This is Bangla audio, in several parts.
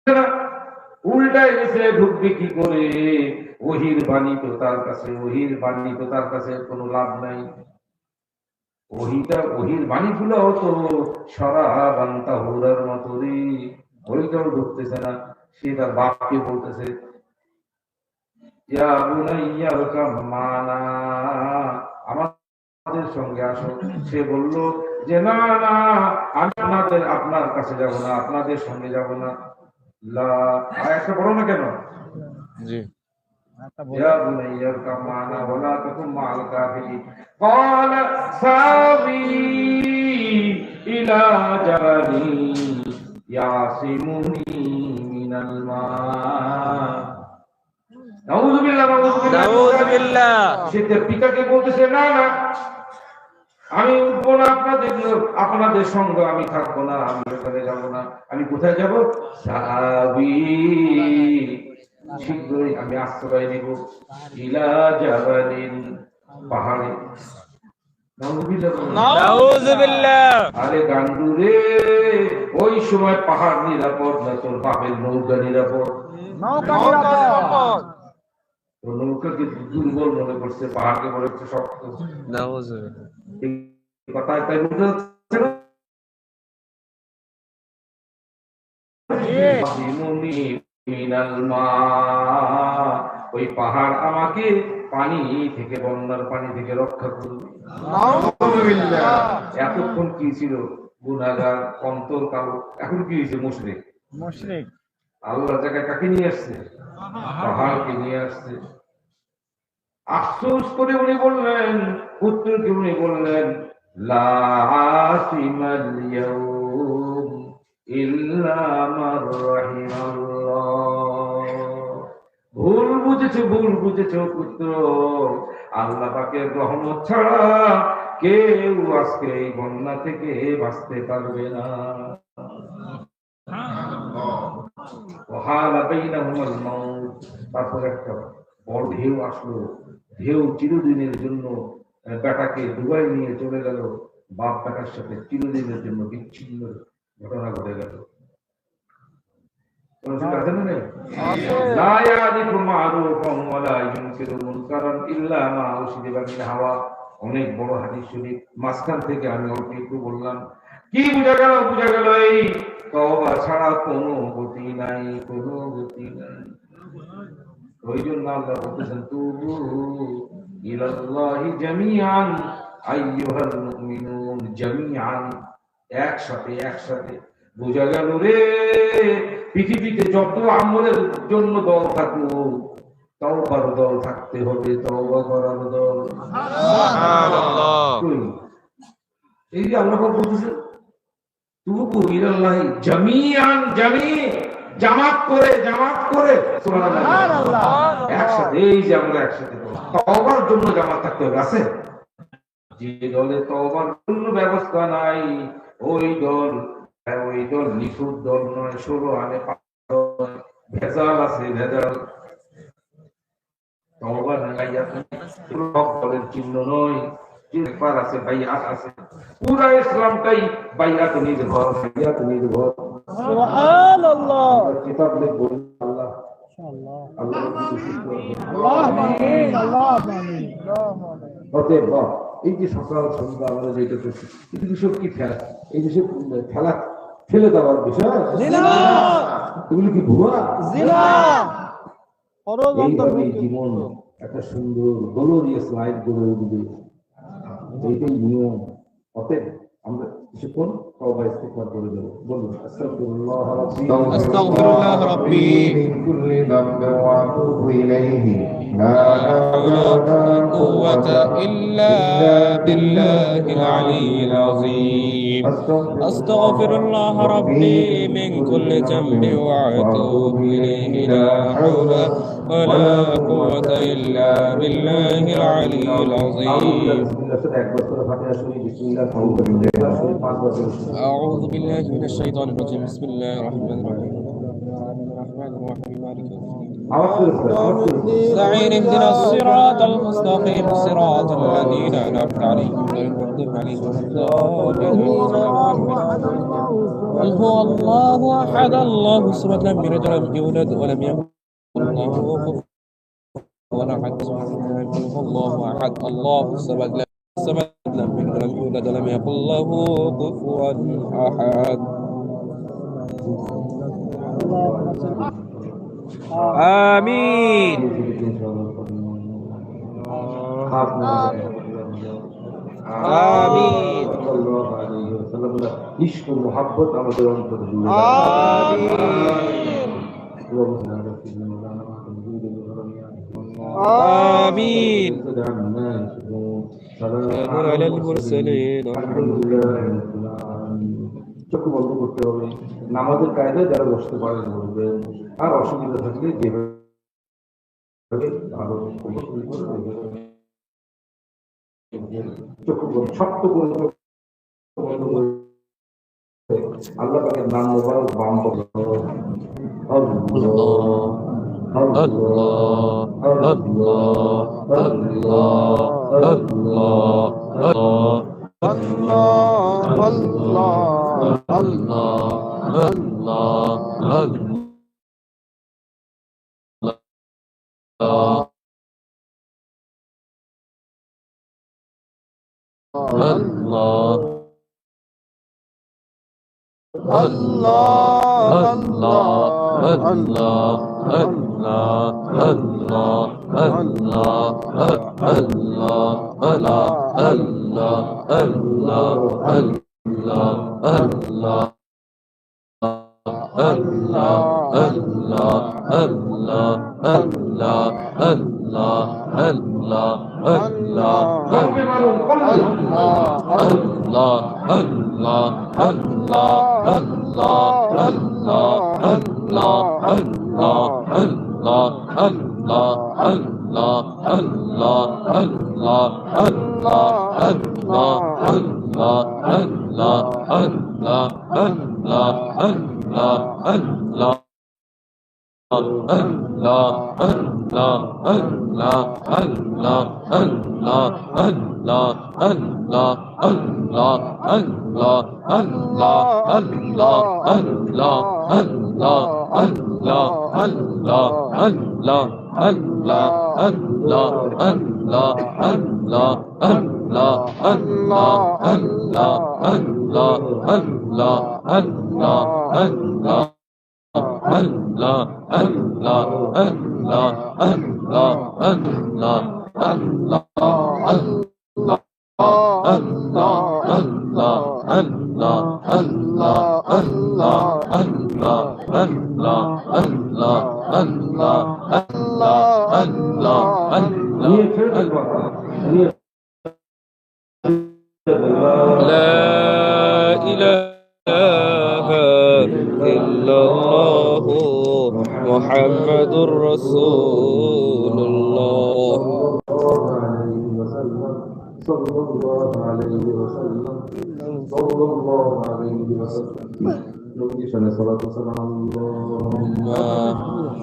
না, উল্টায় গেছে, ঢুকবে কি করে? ওহির বাণী তো তার কাছে কোনো লাভ নাই। ওহির বাণী গুলো তো সরাবান তাহুরার মতো রে, ওইটাও ঢুকতেছে না। সে তার বাপকে বলতেছে, ইয়া বুনাইয়া রকাম মানা, আমাদের সঙ্গে আসো। সে বলল যে না না, আমি আপনার কাছে যাব না, আপনাদের সঙ্গে যাব না। আয়াতটা পড়ো না কেন? জি। يا بني اركب معنا ولا تكن مع الكافرين قال ساوي إلى جبل يعصمني من الماء নাউযু বিল্লাহ। সে তার পিতাকে বলতেছে না না, আমি উঠবো না, আপনাদের সঙ্গে আমি থাকবো না, আমি ওখানে যাবো না। আমি কোথায় যাব? সাবি, শীঘ্রই আমি আশ্রয় নেব ইলা জাবালিন, পাহাড়ে। আরে গান্ডু রে, ওই সময় পাহাড় নিরাপদ না, তোর বাপের নৌকা নিরাপদ। নৌকাকে দুর্বল মনে করছে, পাহাড়কে মনে করছে শক্ত। কথায় তাই বুঝতে হচ্ছে না? ওই পাহাড় আমাকে পানি থেকে, বন্যার পানি থেকে রক্ষা করবে। এতক্ষণ কি ছিল? গুনাহগার, অন্তর কালো। এখন কি হয়েছে? মুশরিক। আল্লাহর জায়গায় কাকে নিয়ে আসছে? পাহাড়কে নিয়ে আসছে। আফসোস করে উনি বললেন, পুত্রকে উনি বললেন, লা আসিমাল ইয়াউম ইল্লা মান রাহিমাল্লাহ। ভুল বুঝেছো পুত্র, আল্লাহ পাকের রহমত ছাড়া কেউ আজকে এই বন্যা থেকে বাঁচতে পারবে না। তারপর একটা বড় ঢেউ আসলো। ঢেউ চিরদিনের জন্য বেটাকে ডুবাই নিয়ে চলে গেল। বাপ বেটার সাথে চিরদিনের জন্য বিচ্ছিন্ন ঘটনা ঘটে গেল। অনেক বড় হাদিস শরীফ, মাঝখান থেকে আমি অল্প একটু বললাম। কি বুঝা গেল? এই তওবা ছাড়া কোনো গতি নাই। ওই জন্য আল্লাহ বলতেছেন, তুবু ইলাল্লাহি জামিআন আইয়ুহাল মুমিনুন, জামিআন, একসাথে। বুঝা গেল রে, পৃথিবীতে যত আমলের জন্য দল থাকুক, তওবার দল থাকতে হবে, তওবা করার দল। সুবহানাল্লাহ। এই যে আল্লাহ বলতেছেন, তুবু ইলাল্লাহি জামিআন, জামাত করে সুবহানাল্লাহ, একসাথে। এই যে আমরা একসাথে তওবার জন্য জামাত থাকতে হবে। আছে যে দলে তওবার জন্য ব্যবস্থা নাই, ওই দল নিখুঁত দল নয়, 16 আনে ভেজাল আছে, ভেজাল। তওবা নাই, দলের চিহ্ন নয়। আছে বাইআত আছে, পুরা ইসলামটাই বাইআত নির্ভর। সুবহানাল্লাহ। কিতাব লিখব আল্লাহ, এই যে সকাল সন্ধ্যা আমরা যেটা করছি, কিন্তু সব কি ফেলা? এই যে খেলা ফেলে দেওয়ার বিষয়, এগুলো কি ভুয়া? এই জীবন একটা সুন্দর গ্লোরিয়াস লাইফ গড়ে উঠবে, এইটাই নিয়ম। অতএব আমরা কিছুক্ষণ তওবা ইস্তিগফার করে দেব। বলুন, আস্তাগফিরুল্লাহ রাব্বি মিন কুল্লি যামবিন ওয়া আতুবু ইলাইহি, লা হাওলা ওয়া লা কুওয়াতা ইল্লা বিল্লাহিল আলিয়্যিল আযীম। আস্তাগফিরুল্লাহ রাব্বি মিন কুল্লি যামবিন ওয়া আতুবু ইলাইহি, লা হাওলা ওয়া লা কুওয়াতা ইল্লা বিল্লাহিল আলিয়্যিল আযীম। أعوذ بالله من الشيطان الرجيم. بسم الله الرحمن الرحيم. الرحيم مالك يوم الدين. نستعين اهدنا الصراط المستقيم صراط الذين أنعمت عليهم غير المغضوب عليهم ولا الضالين قل هو الله أحد الله الصمد لم يلد ولم يولد ولم يكن له كفوا أحد قل هو الله أحد الله الصمد لم يلد ولم يولد ولم يكن له كفوا أحد آمين آمين ইশক ও মুহাব্বত আমাদের অন্তরে জুড়ে آمين سلام على المرسلين চক্ষু বন্ধ করতে হবে। নামাজের কায়দায় যারা বসতে পারেন বলবেন, আর অসুবিধা থাকলে যেভাবে আরো চক্ষু শক্ত করে আল্লাহ পাকের নাম মোবারক বাম বলো الله الله الله محمد رسول الله صلى الله عليه وسلم صلى الله عليه وسلم نبينا صلاة وسلام اللهم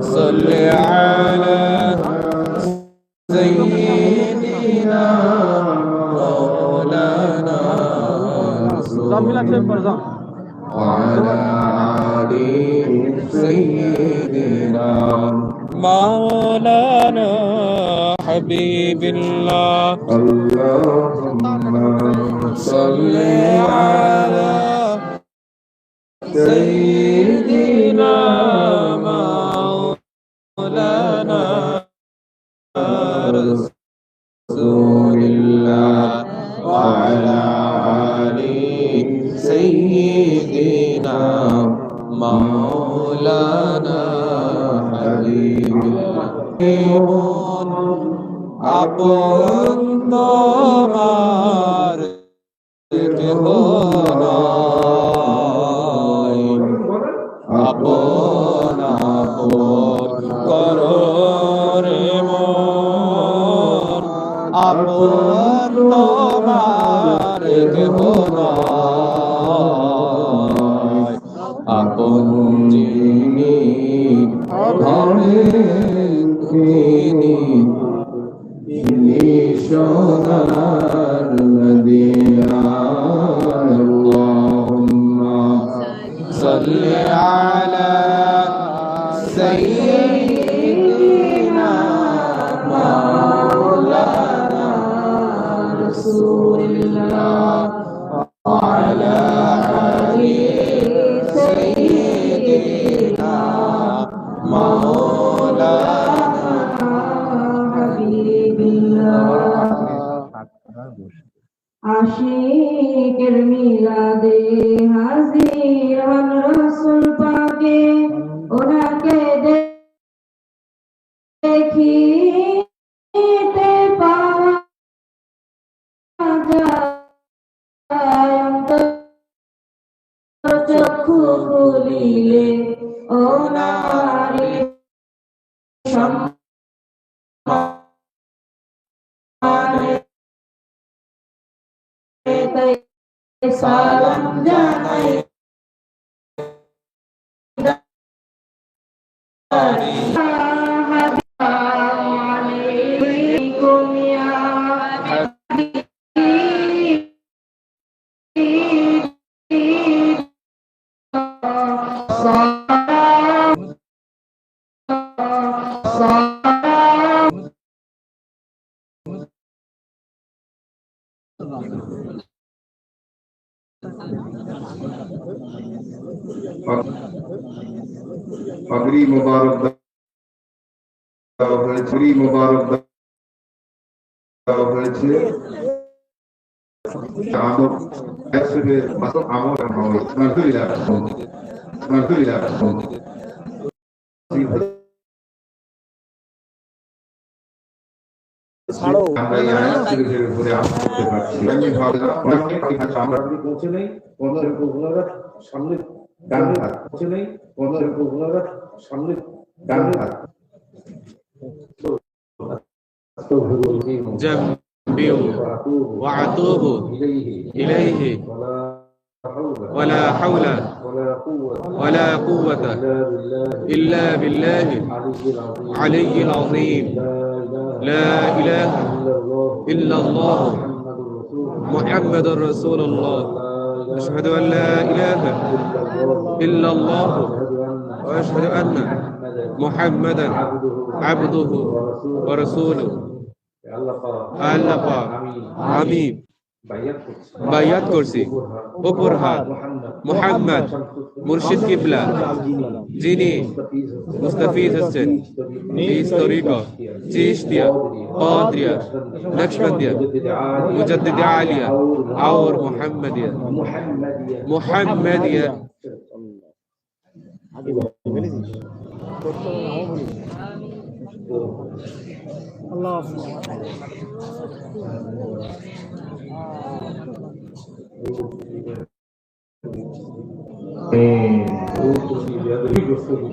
صل على سيدنا مولانا وعلى آل سيدنا مولانا حبيب الله اللهم صل على سيدنا مولانا رسول الله وعلى آل سيدنا مولانا حبيب আপন তোমার কেহ নাই আপন আপন করো রে মন আপন তোমার কেহ নাই আপন যিনি سيدنا مولانا رسول الله وعلى آل سيدنا مولانا حبيب الله আশিকের মিলাদে হাজির হন রাসূল পাকে ওনাকে দেখিতে পাওয়া যায় অন্তর চক্ষু খুলিলে ওনারে সম্মানে সালাম জানাই আলাইকুম ইয়া পাগড়ি মোবারক দেওয়া হয়েছে, মোবারক দেওয়া হয়েছে। আমল একসঙ্গে আমল হয় আমরা পৌঁছে নেই সামনে ডান হাত পৌঁছে নেই সামনে ডান হাত جنبي وأتوب إليه ولا حول ولا قوة إلا بالله العلي العظيم لا إله إلا الله محمد رسول الله أشهد أن لا إله إلا الله وأشهد أن محمدا عبده ورسوله আল্লাহ পাক আমি বাইয়াত করছি উপর হাত মুহাম্মদ মুর্শিদ কিবলা যিনি মুস্তাফিজ হচ্ছেন নিজ তরিকা চিশতিয়া কাদরিয়া নকশবন্দিয়া মুজাদ্দিদ আলিয়া और মুহাম্মদিয়া Allah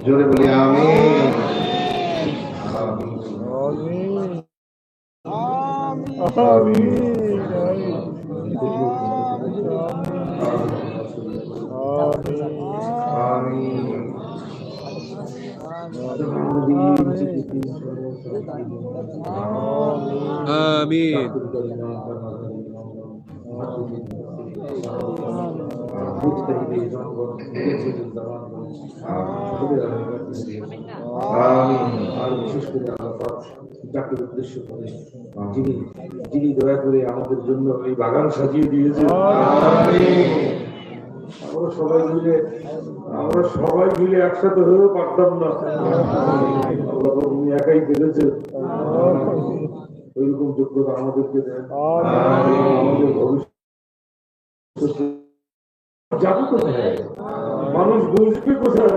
জোরে বলি আমিন آمين যিনি দয়া করে আমাদের জন্য এই বাগান সাজিয়ে দিয়েছেন আমরা সবাই মিলে একসাথে হয়েও পারতাম না, তুমি একাই পেরেছে। ওইরকম যোগ্যতা আমাদেরকে দেন, আমাদের ভবিষ্যৎ যাবো কোথায়, মানুষ বুঝবে কোথায়।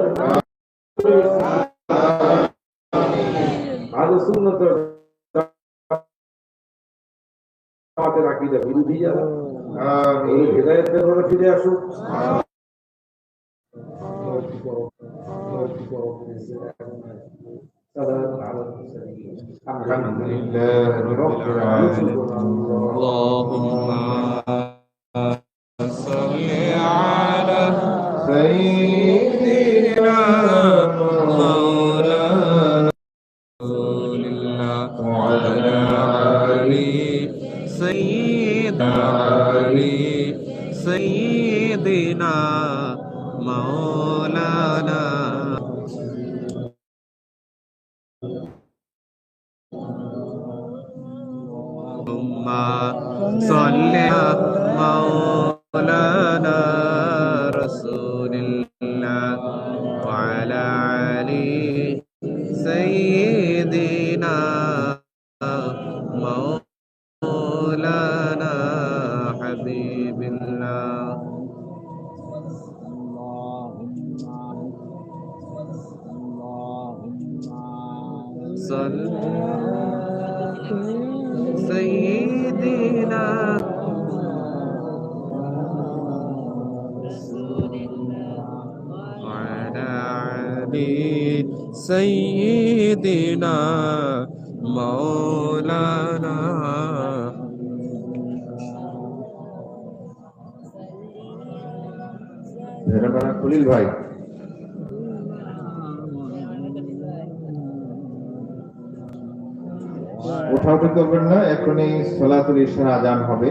আগে সুন্নত আমাদের আকীদা বিরোধী যারা এই হেদায়েতের ওরা ফিরে আসুক। আলহামদুলিল্লাহ রাব্বিল আলামিন। اللهم صل على سيدنا مولانا رسول الله وعلى آل سيدنا مولانا صل مولانا رسول الله وعلى علي سيدنا مولانا حبيب الله صل سيدنا وعلى علي سيدنا مولانا খলিল ভাই উঠাউঠি করবেন না, এখনই সালাতুল ইশার আজান হবে।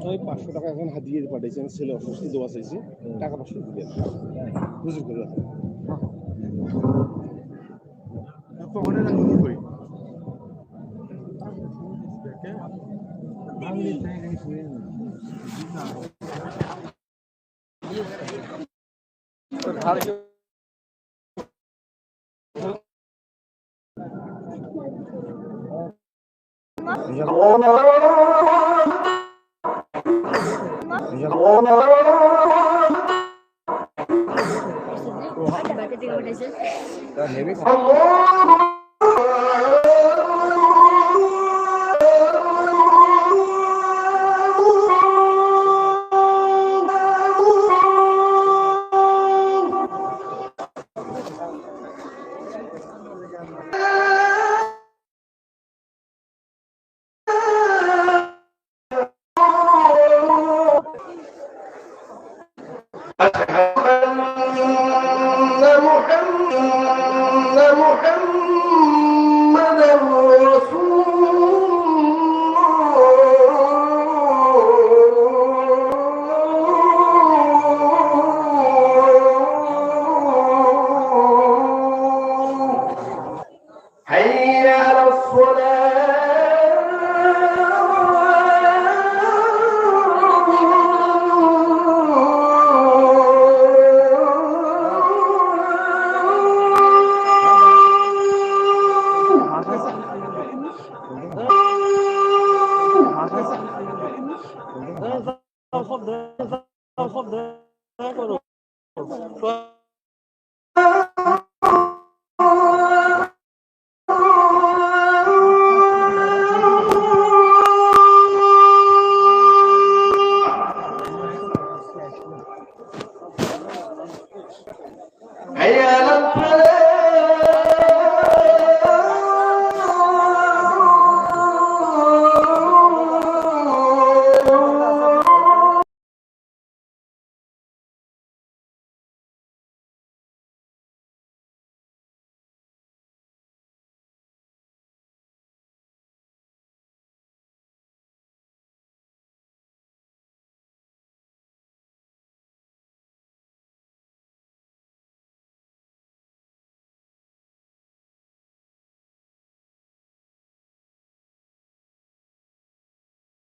ওই 500 টাকা এখন হাতিয়ে পাঠাইছেন, ছেলে অসুস্থ, দোয়া চাইছে, টাকা 500 দিবেন বুঝুন করে পকেটে রাখুন কই حي على